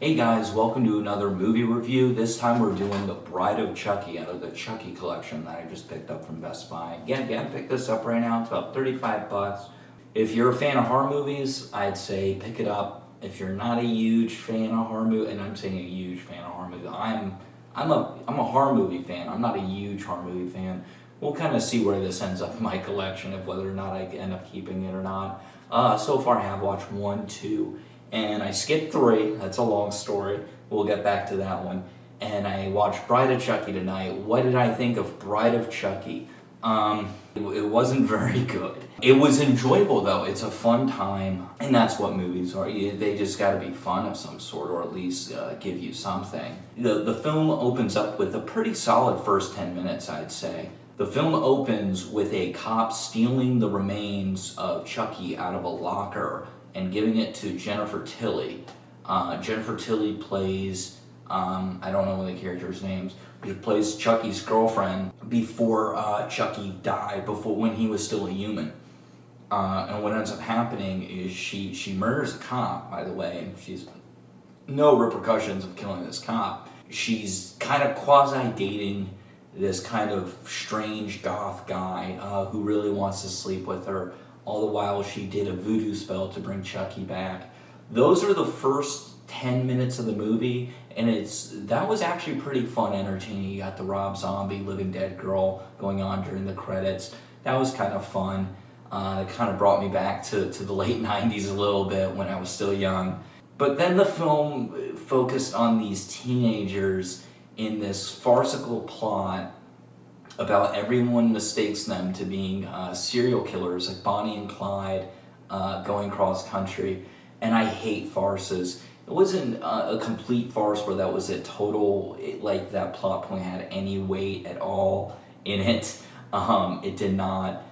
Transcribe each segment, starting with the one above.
Hey guys, welcome to another movie review. This time we're doing the Bride of Chucky out of the Chucky collection that I just picked up from Best Buy. Again, pick this up right now. It's about 35 bucks. If you're a fan of horror movies, I'd say pick it up. If you're not a huge fan of horror movies, and I'm saying a huge fan of horror movies, I'm a horror movie fan. I'm not a huge horror movie fan. We'll kind of see where this ends up in my collection, of whether or not I end up keeping it or not. So far I have watched 1, 2, and I skipped 3. That's a long story. We'll get back to that one. And I watched Bride of Chucky tonight. What did I think of Bride of Chucky? It wasn't very good. It was enjoyable though. It's a fun time, and that's what movies are. They just got to be fun of some sort, or at least give you something. The film opens up with a pretty solid first 10 minutes, I'd say. The film opens with a cop stealing the remains of Chucky out of a locker and giving it to Jennifer Tilly. Jennifer Tilly plays, I don't know the characters' names, but she plays Chucky's girlfriend before Chucky died, before when he was still a human. And what ends up happening is she murders a cop, by the way, and she's no repercussions of killing this cop. She's kind of quasi-dating this kind of strange goth guy who really wants to sleep with her, all the while she did a voodoo spell to bring Chucky back. Those are the first 10 minutes of the movie, and that was actually pretty fun, entertaining. You got the Rob Zombie Living Dead girl going on during the credits. That was kind of fun. It kind of brought me back to the late 90s a little bit when I was still young. But then the film focused on these teenagers in this farcical plot about everyone mistakes them to being serial killers, like Bonnie and Clyde going cross country. And I hate farces. It wasn't a complete farce where that was a total, like that plot point had any weight at all in it. It did not.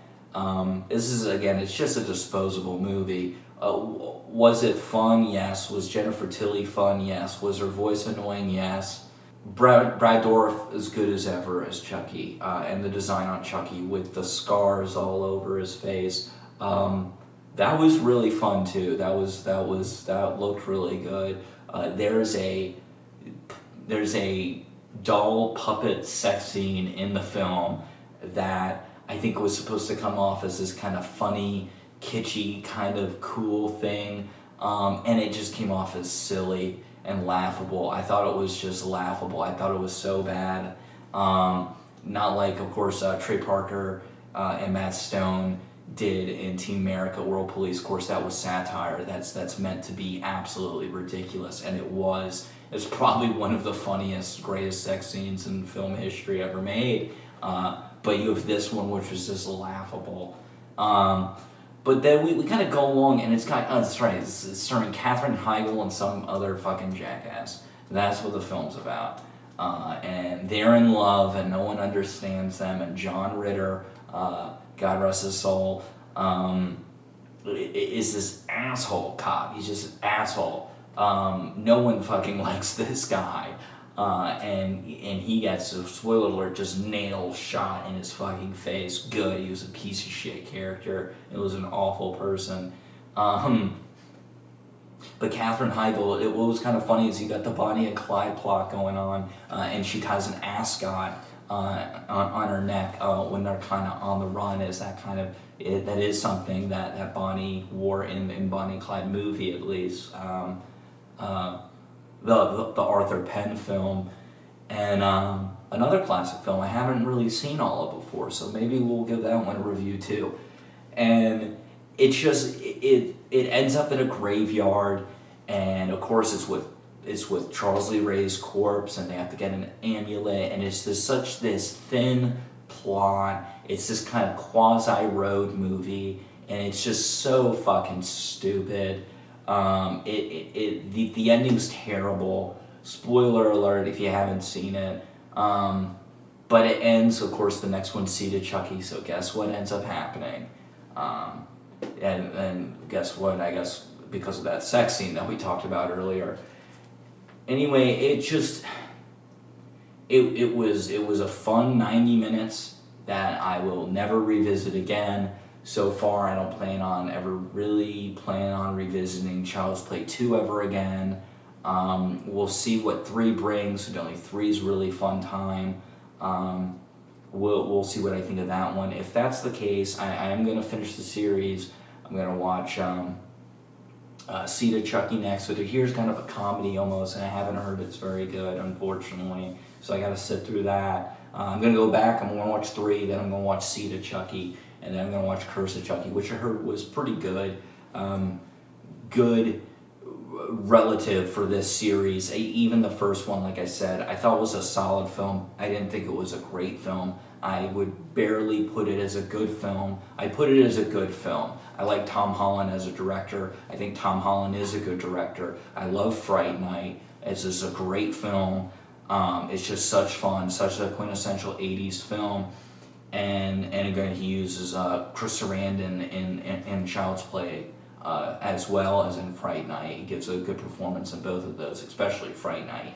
This is, again, it's just a disposable movie. Was it fun? Yes. Was Jennifer Tilly fun? Yes. Was her voice annoying? Yes. Brad Dourif as good as ever as Chucky, and the design on Chucky with the scars all over his face. That was really fun too. That looked really good. There's a doll puppet sex scene in the film that I think was supposed to come off as this kind of funny, kitschy, kind of cool thing, and it just came off as silly and laughable. I thought it was just laughable. I thought it was so bad. Not like, of course, Trey Parker and Matt Stone did in Team America World Police. Of course, that was satire. That's meant to be absolutely ridiculous, and it was. It's probably one of the funniest, greatest sex scenes in film history ever made. But you have this one, which was just laughable. But then we kind of go along, and that's right, it's starring Katherine Heigl and some other fucking jackass. That's what the film's about. And they're in love, and no one understands them, and John Ritter, God rest his soul, is this asshole cop. He's just an asshole. No one fucking likes this guy. And he gets, a spoiler alert, just nail shot in his fucking face. Good, he was a piece of shit character. It was an awful person. But Katherine Heigl, what was kind of funny is you got the Bonnie and Clyde plot going on, and she ties an ascot on her neck when they're kind of on the run. Is that kind of, that is something that Bonnie wore in Bonnie and Clyde movie, at least. The Arthur Penn film, and another classic film I haven't really seen all of before, so maybe we'll give that one a review too. And it's just it ends up in a graveyard, and of course it's with Charles Lee Ray's corpse, and they have to get an amulet, and it's this thin plot. It's this kind of quasi road movie, and it's just so fucking stupid. The ending's terrible. Spoiler alert if you haven't seen it. But it ends, of course, the next one's Seed of Chucky, so guess what ends up happening? And guess what? I guess because of that sex scene that we talked about earlier. Anyway, it was a fun 90 minutes that I will never revisit again. So far, I don't plan on revisiting Child's Play 2 ever again. We'll see what 3 brings. Only 3 is really fun time. We'll see what I think of that one. If that's the case, I am going to finish the series. I'm going to watch Seed of Chucky next. So here's kind of a comedy almost, and I haven't heard it's very good, unfortunately. So I got to sit through that. I'm going to go back. I'm going to watch 3, then I'm going to watch Seed of Chucky, and then I'm going to watch Curse of Chucky, which I heard was pretty good. Good relative for this series. Even the first one, like I said, I thought was a solid film. I didn't think it was a great film. I would barely put it as a good film. I put it as a good film. I like Tom Holland as a director. I think Tom Holland is a good director. I love Fright Night. It's just a great film. It's just such fun, such a quintessential 80s film. And again, he uses Chris Sarandon in Child's Play as well as in Fright Night. He gives a good performance in both of those, especially Fright Night.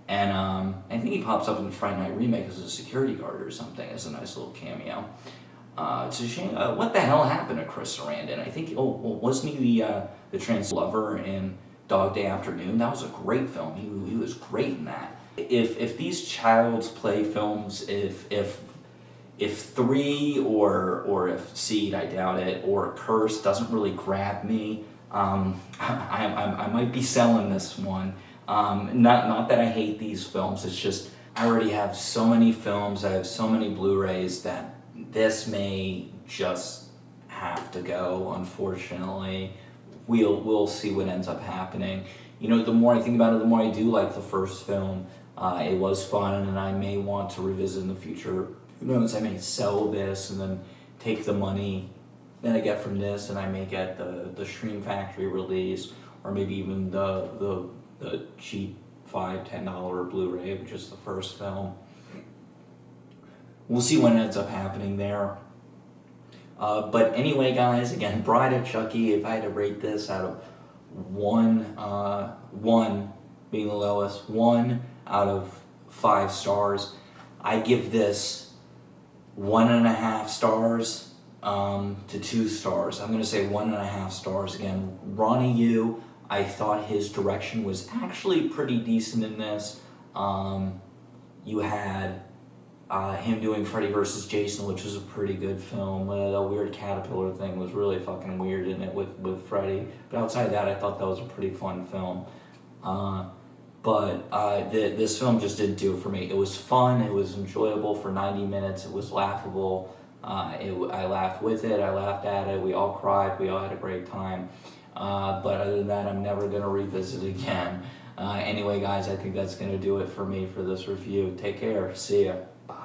And I think he pops up in the Fright Night remake as a security guard or something, as a nice little cameo. It's a shame. What the hell happened to Chris Sarandon? I think, wasn't he the trans lover in Dog Day Afternoon? That was a great film. He was great in that. If these Child's Play films, if 3 or if Seed, I doubt it, or Curse doesn't really grab me, I might be selling this one. Not that I hate these films, it's just I already have so many films, I have so many Blu-rays that this may just have to go, unfortunately. We'll see what ends up happening. You know, the more I think about it, the more I do like the first film. It was fun, and I may want to revisit in the future. Who knows, I may sell this and then take the money that I get from this, and I may get the Stream Factory release, or maybe even the cheap $5-10 Blu-ray, which is the first film. We'll see what ends up happening there. But anyway, guys, again, Bride of Chucky, if I had to rate this out of 1 being the lowest, 1 out of 5 stars, I give this 1.5 stars to 2 stars. I'm going to say 1.5 stars again. Ronnie Yu, I thought his direction was actually pretty decent in this. You had him doing Freddy vs. Jason, which was a pretty good film. The weird caterpillar thing was really fucking weird in it with Freddy. But outside that, I thought that was a pretty fun film. But this film just didn't do it for me. It was fun, it was enjoyable for 90 minutes, it was laughable. I laughed with it, I laughed at it, we all cried, we all had a great time. But other than that, I'm never going to revisit it again. Anyway, guys, I think that's going to do it for me for this review. Take care. See ya. Bye.